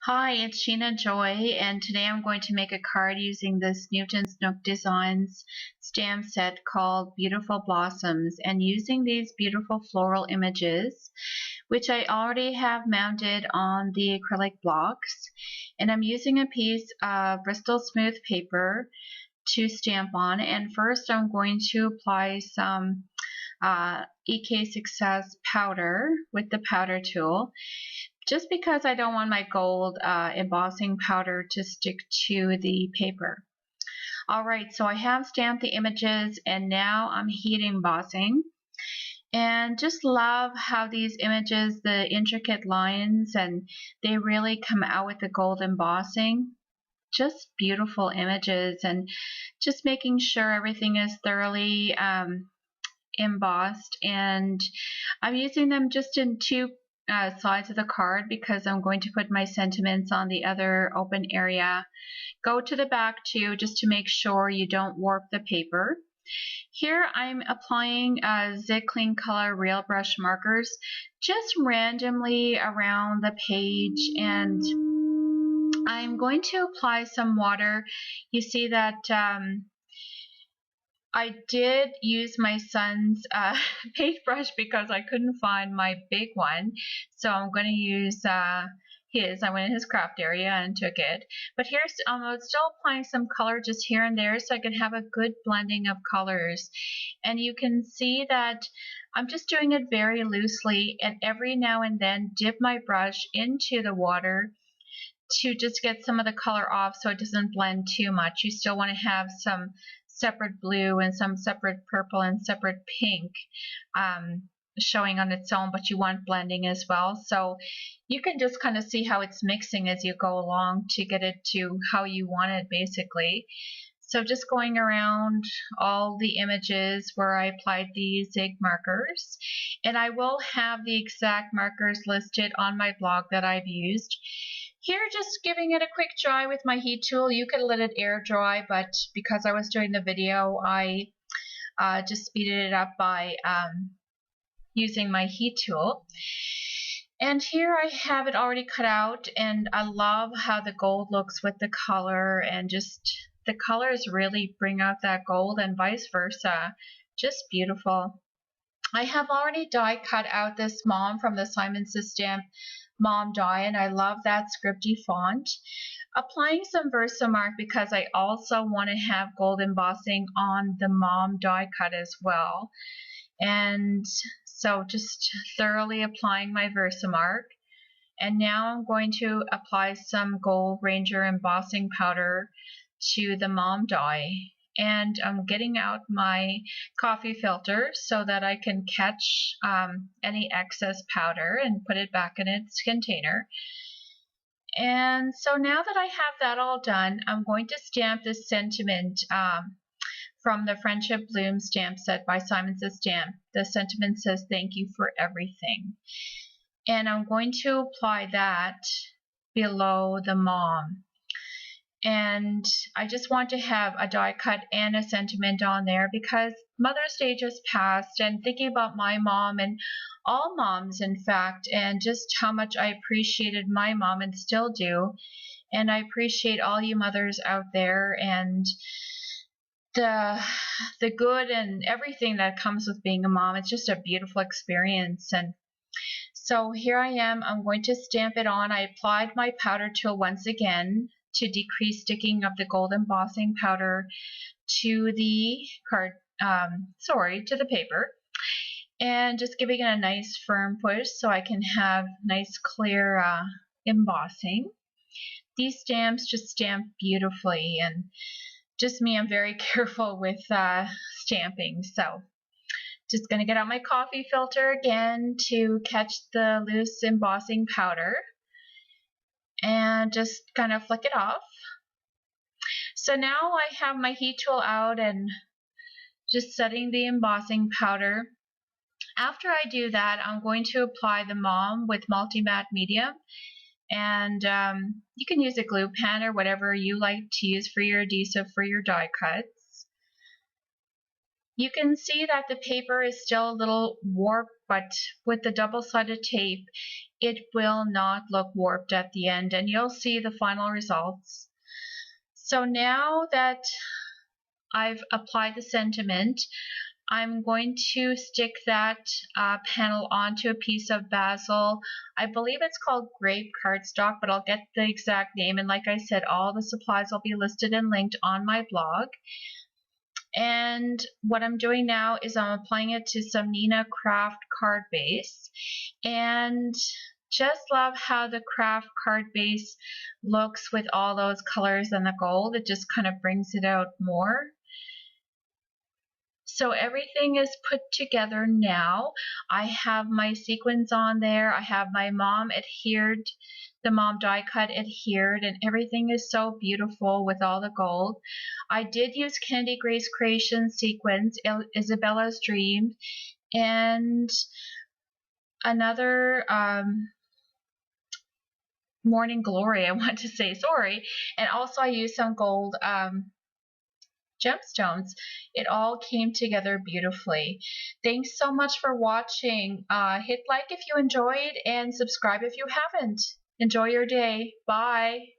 Hi, it's Sheena Joy, and today I'm going to make a card using this Newton's Nook Designs stamp set called Beautiful Blossoms, and using these beautiful floral images, which I already have mounted on the acrylic blocks. And I'm using a piece of Bristol Smooth paper to stamp on, and first I'm going to apply some EK Success powder with the powder tool, just because I don't want my gold embossing powder to stick to the paper. Alright, so I have stamped the images and now I'm heat embossing. And just love how these images, the intricate lines, and they really come out with the gold embossing. Just beautiful images, and just making sure everything is thoroughly embossed. And I'm using them just in two sides of the card because I'm going to put my sentiments on the other open area. Go to the back too, just to make sure you don't warp the paper. Here I'm applying Zig Clean Color Real Brush markers just randomly around the page, and I'm going to apply some water. You see that I did use my son's paintbrush because I couldn't find my big one, so I'm going to use his. I went in his craft area and took it. But here's I'm still applying some color just here and there so I can have a good blending of colors. And you can see that I'm just doing it very loosely, and every now and then dip my brush into the water to just get some of the color off so it doesn't blend too much. You still want to have some separate blue and some separate purple and separate pink showing on its own, but you want blending as well. So you can just kind of see how it's mixing as you go along to get it to how you want it, basically. So just going around all the images where I applied the zig markers, and I will have the exact markers listed on my blog that I've used. Here, just giving it a quick dry with my heat tool. You could let it air dry, but because I was doing the video, I just speeded it up by using my heat tool. And here I have it already cut out, and I love how the gold looks with the color, and just the colors really bring out that gold and vice versa. Just beautiful. I have already die cut out this mom from the Simon Says Stamp Mom die, and I love that scripty font. Applying some Versamark because I also want to have gold embossing on the mom die cut as well. And so just thoroughly applying my Versamark. And now I'm going to apply some Gold Ranger embossing powder to the mom die. And I'm getting out my coffee filter so that I can catch any excess powder and put it back in its container. And so now that I have that all done, I'm going to stamp this sentiment from the Friendship Bloom stamp set by Simon Says Stamp. The sentiment says, "Thank you for everything." And I'm going to apply that below the mom. And I just want to have a die cut and a sentiment on there because Mother's Day just passed, and thinking about my mom and all moms, in fact, and just how much I appreciated my mom and still do. And I appreciate all you mothers out there, and the good and everything that comes with being a mom. It's just a beautiful experience. And so here I am. I'm going to stamp it on. I applied my powder tool once again to decrease sticking of the gold embossing powder to the card, to the paper, and just giving it a nice firm push so I can have nice clear embossing. These stamps just stamp beautifully, and just me, I'm very careful with stamping. So just going to get out my coffee filter again to catch the loose embossing powder and just kind of flick it off. So now I have my heat tool out and just setting the embossing powder. After I do that, I'm going to apply the mom with multi-matte medium, and you can use a glue pen or whatever you like to use for your adhesive for your die cuts. You can see that the paper is still a little warped, but with the double-sided tape, it will not look warped at the end, and you'll see the final results. So now that I've applied the sentiment, I'm going to stick that panel onto a piece of basil. I believe it's called grape cardstock, but I'll get the exact name. And like I said, all the supplies will be listed and linked on my blog. And what I'm doing now is I'm applying it to some Nina craft card base. And just love how the craft card base looks with all those colors and the gold. It just kind of brings it out more. So everything is put together now. I have my sequins on there. I have my mom adhered, the mom die cut adhered, and everything is so beautiful with all the gold. I did use Candy Grace Creation sequins, Isabella's Dream, and another Morning Glory, I want to say, sorry. And also I used some gold gemstones. It all came together beautifully. Thanks so much for watching. Hit like if you enjoyed and subscribe if you haven't. Enjoy your day. Bye.